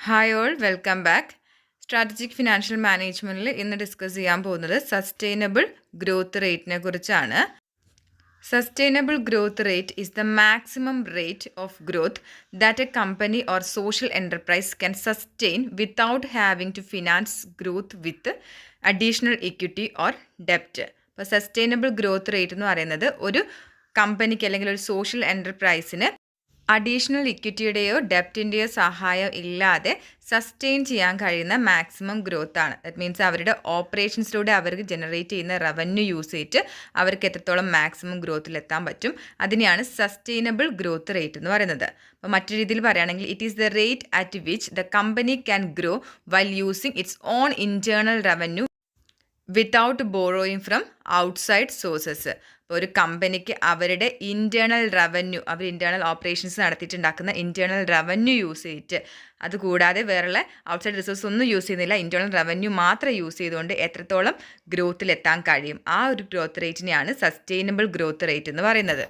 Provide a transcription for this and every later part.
Hi all welcome back. Strategic financial മാനേജ്മെൻറ്റിൽ ഇന്ന് discuss ചെയ്യാൻ പോകുന്നത് സസ്റ്റൈനബിൾ ഗ്രോത്ത് റേറ്റിനെ കുറിച്ചാണ്. Sustainable growth rate is the maximum rate of growth that a company or social enterprise can sustain without having to finance growth with additional equity or ഡെപ്റ്റ്. അപ്പോൾ sustainable growth rate എന്ന് പറയുന്നത് ഒരു കമ്പനിക്ക് അല്ലെങ്കിൽ ഒരു സോഷ്യൽ എൻ്റർപ്രൈസിന് അഡീഷണൽ ഇക്വിറ്റിയുടെയോ ഡെപ്റ്റിൻ്റെയോ സഹായം ഇല്ലാതെ സസ്റ്റെയിൻ ചെയ്യാൻ കഴിയുന്ന മാക്സിമം ഗ്രോത്ത് ആണ്. ദറ്റ് മീൻസ് അവരുടെ ഓപ്പറേഷൻസിലൂടെ അവർക്ക് ജനറേറ്റ് ചെയ്യുന്ന റവന്യൂ യൂസ് ചെയ്തിട്ട് അവർക്ക് എത്രത്തോളം മാക്സിമം ഗ്രോത്തിലെത്താൻ പറ്റും, അതിനെയാണ് സസ്റ്റൈനബിൾ ഗ്രോത്ത് റേറ്റ് എന്ന് പറയുന്നത്. അപ്പോൾ മറ്റൊരു രീതിയിൽ പറയുകയാണെങ്കിൽ it is the rate at which the company can grow while using its own internal revenue without borrowing from outside sources. ഇപ്പോൾ ഒരു കമ്പനിക്ക് അവരുടെ ഇൻറ്റേർണൽ റവന്യൂ, അവർ ഇൻറ്റേർണൽ ഓപ്പറേഷൻസ് നടത്തിയിട്ടുണ്ടാക്കുന്ന ഇൻറ്റേർണൽ റവന്യൂ യൂസ് ചെയ്തിട്ട്, അതുകൂടാതെ വേറെ ഔട്ട്സൈഡ് റിസോഴ്സ് ഒന്നും യൂസ് ചെയ്യുന്നില്ല, ഇൻറ്റേർണൽ റവന്യൂ മാത്രം യൂസ് ചെയ്തുകൊണ്ട് എത്രത്തോളം ഗ്രോത്തിലെത്താൻ കഴിയും, ആ ഒരു ഗ്രോത്ത് റേറ്റിനെയാണ് സസ്റ്റൈനബിൾ ഗ്രോത്ത് റേറ്റ് എന്ന് പറയുന്നത്.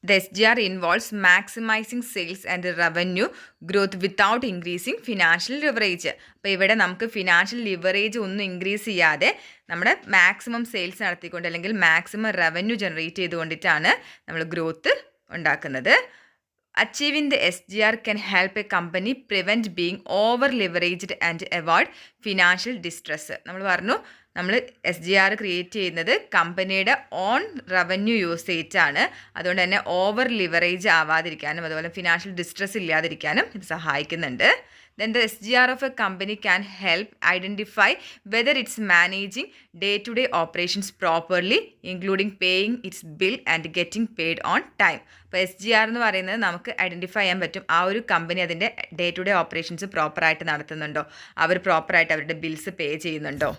The SGR involves maximizing sales and revenue growth without increasing financial leverage. അപ്പോൾ ഇവിടെ നമുക്ക് ഫിനാൻഷ്യൽ ലിവറേജ് ഒന്നും ഇൻക്രീസ് ചെയ്യാതെ നമ്മുടെ മാക്സിമം സെയിൽസ് നടത്തിക്കൊണ്ട് അല്ലെങ്കിൽ മാക്സിമം റവന്യൂ ജനറേറ്റ് ചെയ്തുകൊണ്ടിട്ടാണ് നമ്മൾ ഗ്രോത്ത് ഉണ്ടാക്കുന്നത്. Achieving the SGR can help a company prevent being over leveraged and avoid financial distress. നമ്മൾ പറഞ്ഞു നമ്മൾ SGR ക്രിയേറ്റ് ചെയ്യുന്നത് കമ്പനിയുടെ ഓൺ റവന്യൂ യൂസ് ചെയ്തിട്ടാണ്. അതുകൊണ്ട് തന്നെ ഓവർ ലിവറേജ് ആവാതിരിക്കാനും അതുപോലെ ഫിനാൻഷ്യൽ ഡിസ്ട്രെസ് ഇല്ലാതിരിക്കാനും ഇത് സഹായിക്കുന്നുണ്ട്. Then the SGR of a company can help identify whether it's managing day-to-day operations properly, including paying its bill and getting paid on time. അപ്പോൾ SGR എന്ന് പറയുന്നത് നമുക്ക് ഐഡൻറ്റിഫൈ ചെയ്യാൻ പറ്റും ആ ഒരു കമ്പനി അതിൻ്റെ ഡേ ടു ഡേ ഓപ്പറേഷൻസ് പ്രോപ്പറായിട്ട് നടത്തുന്നുണ്ടോ, അവർ പ്രോപ്പറായിട്ട് അവരുടെ ബിൽസ് പേ ചെയ്യുന്നുണ്ടോ,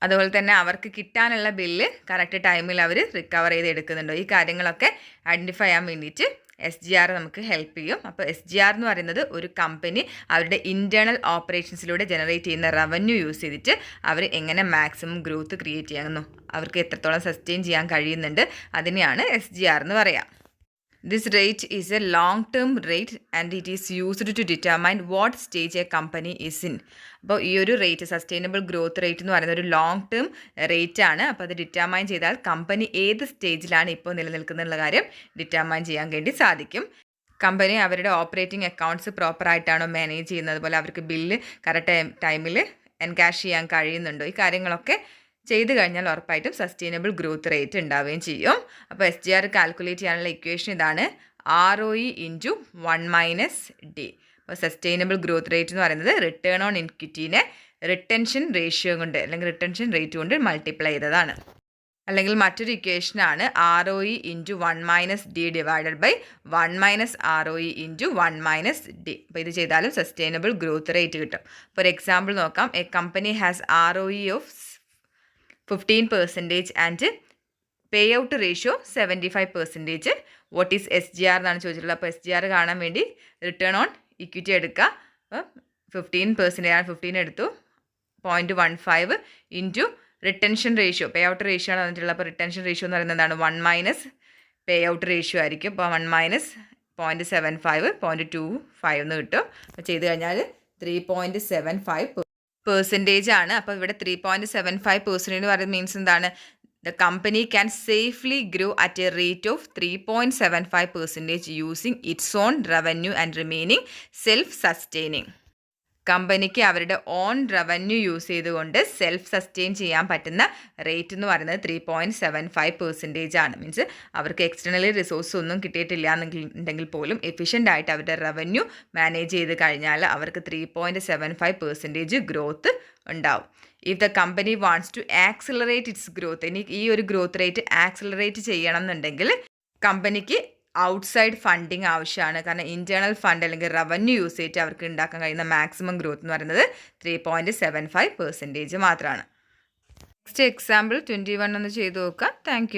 അതുപോലെ തന്നെ അവർക്ക് കിട്ടാനുള്ള ബില്ല് കറക്റ്റ് ടൈമിൽ അവർ റിക്കവർ ചെയ്ത് എടുക്കുന്നുണ്ടോ, ഈ കാര്യങ്ങളൊക്കെ ഐഡൻറ്റിഫൈ ചെയ്യാൻ വേണ്ടിയിട്ട് SGR നമുക്ക് ഹെൽപ്പ് ചെയ്യും. അപ്പോൾ SGR എന്ന് പറയുന്നത് ഒരു കമ്പനി അവരുടെ ഇൻറ്റേർണൽ ഓപ്പറേഷൻസിലൂടെ ജനറേറ്റ് ചെയ്യുന്ന റവന്യൂ യൂസ് ചെയ്തിട്ട് അവർ എങ്ങനെ മാക്സിമം ഗ്രോത്ത് ക്രിയേറ്റ് ചെയ്യാമെന്നോ അവർക്ക് എത്രത്തോളം സസ്റ്റെയിൻ ചെയ്യാൻ കഴിയുന്നുണ്ട്, അതിനെയാണ് SGR എന്ന് പറയാം. This rate is a long-term rate and it is used to determine what stage a company is in. അപ്പോൾ ഈ ഒരു റേറ്റ് സസ്റ്റൈനബിൾ ഗ്രോത്ത് റേറ്റ് എന്ന് പറയുന്ന ഒരു ലോങ് ടേം റേറ്റ് ആണ്. അപ്പോൾ അത് ഡിറ്റർമൈൻ ചെയ്താൽ കമ്പനി ഏത് സ്റ്റേജിലാണ് ഇപ്പോൾ നിലനിൽക്കുന്നുള്ള കാര്യം ഡിറ്റർമൈൻ ചെയ്യാൻ വേണ്ടി സാധിക്കും. കമ്പനി അവരുടെ ഓപ്പറേറ്റിംഗ് അക്കൗണ്ട്സ് പ്രോപ്പറായിട്ടാണോ മാനേജ് ചെയ്യുന്നത്, അതുപോലെ അവർക്ക് ബില്ല് കറക്റ്റ് ടൈമിൽ എൻകാഷ് ചെയ്യാൻ കഴിയുന്നുണ്ടോ, ഈ കാര്യങ്ങളൊക്കെ ചെയ്ത് കഴിഞ്ഞാൽ ഉറപ്പായിട്ടും സസ്റ്റൈനബിൾ ഗ്രോത്ത് റേറ്റ് ഉണ്ടാവുകയും ചെയ്യും. അപ്പോൾ SGR കാൽക്കുലേറ്റ് ചെയ്യാനുള്ള ഇക്വേഷൻ ഇതാണ്, ROE ഇൻറ്റു 1-D. അപ്പോൾ സസ്റ്റൈനബിൾ ഗ്രോത്ത് റേറ്റ് എന്ന് പറയുന്നത് റിട്ടേൺ ഓൺ ഇക്വിറ്റീനെ റിട്ടൻഷൻ റേഷ്യോ കൊണ്ട് അല്ലെങ്കിൽ റിട്ടൻഷൻ റേറ്റ് കൊണ്ട് മൾട്ടിപ്ലൈ ചെയ്തതാണ്. അല്ലെങ്കിൽ മറ്റൊരു ഇക്വേഷനാണ് ROE into 1-D divided by 1 - ROE into 1-D. അപ്പോൾ ഇത് ചെയ്താലും സസ്റ്റൈനബിൾ ഗ്രോത്ത് റേറ്റ് കിട്ടും. ഫോർ എക്സാമ്പിൾ നോക്കാം, a company has ROE of 15% and pay out ratio 75%. What is SGR എന്നാണ് ചോദിച്ചിട്ടുള്ളത്. അപ്പോൾ SGR കാണാൻ വേണ്ടി റിട്ടേൺ ഓൺ ഇക്വിറ്റി എടുക്കുക. അപ്പോൾ 15% ആണ്, 15 എടുത്തു, 0.15 ഇൻറ്റു റിട്ടൻഷൻ റേഷ്യോ, പേ ഔട്ട് റേഷ്യോ ആണ് വന്നിട്ടുള്ളത്. അപ്പോൾ റിട്ടൻഷൻ റേഷ്യോ എന്ന് പറയുന്നത് എന്താണ്, 1 - പേ ഔട്ട് റേഷ്യോ ആയിരിക്കും. അപ്പോൾ 1 - 0.75 0.25 എന്ന് കിട്ടും. അപ്പോൾ ചെയ്ത് കഴിഞ്ഞാൽ 3.75% ആണ്. അപ്പോൾ ഇവിടെ 3.75% എന്ന് പറയുന്നത് മീൻസ് എന്താണ്, the company can safely grow at a rate of 3.75% using its own revenue and remaining self sustaining. കമ്പനിക്ക് അവരുടെ ഓൺ റവന്യൂ യൂസ് ചെയ്തുകൊണ്ട് സെൽഫ് സസ്റ്റെയിൻ ചെയ്യാൻ പറ്റുന്ന റേറ്റ് എന്ന് പറയുന്നത് 3.75% ആണ്. മീൻസ് അവർക്ക് എക്സ്റ്റേണലി റിസോഴ്സ് ഒന്നും കിട്ടിയിട്ടില്ല എന്നുണ്ടെങ്കിൽ പോലും എഫിഷ്യൻ്റ് ആയിട്ട് അവരുടെ റവന്യൂ മാനേജ് ചെയ്ത് കഴിഞ്ഞാൽ അവർക്ക് 3.75% ഗ്രോത്ത് ഉണ്ടാവും. If the company wants to accelerate its growth, ഇനി ഈ ഒരു ഗ്രോത്ത് റേറ്റ് ആക്സിലറേറ്റ് ചെയ്യണം എന്നുണ്ടെങ്കിൽ കമ്പനിക്ക് ഔട്ട്സൈഡ് ഫണ്ടിങ് ആവശ്യമാണ്. കാരണം ഇൻറ്റേർണൽ ഫണ്ട് അല്ലെങ്കിൽ റവന്യൂ യൂസ് ചെയ്തിട്ട് അവർക്ക് ഉണ്ടാക്കാൻ കഴിയുന്ന മാക്സിമം ഗ്രോത്ത് എന്ന് പറയുന്നത് 3.75% മാത്രമാണ്. നെക്സ്റ്റ് എക്സാമ്പിൾ 21 ഒന്ന് ചെയ്ത് നോക്കാം. താങ്ക്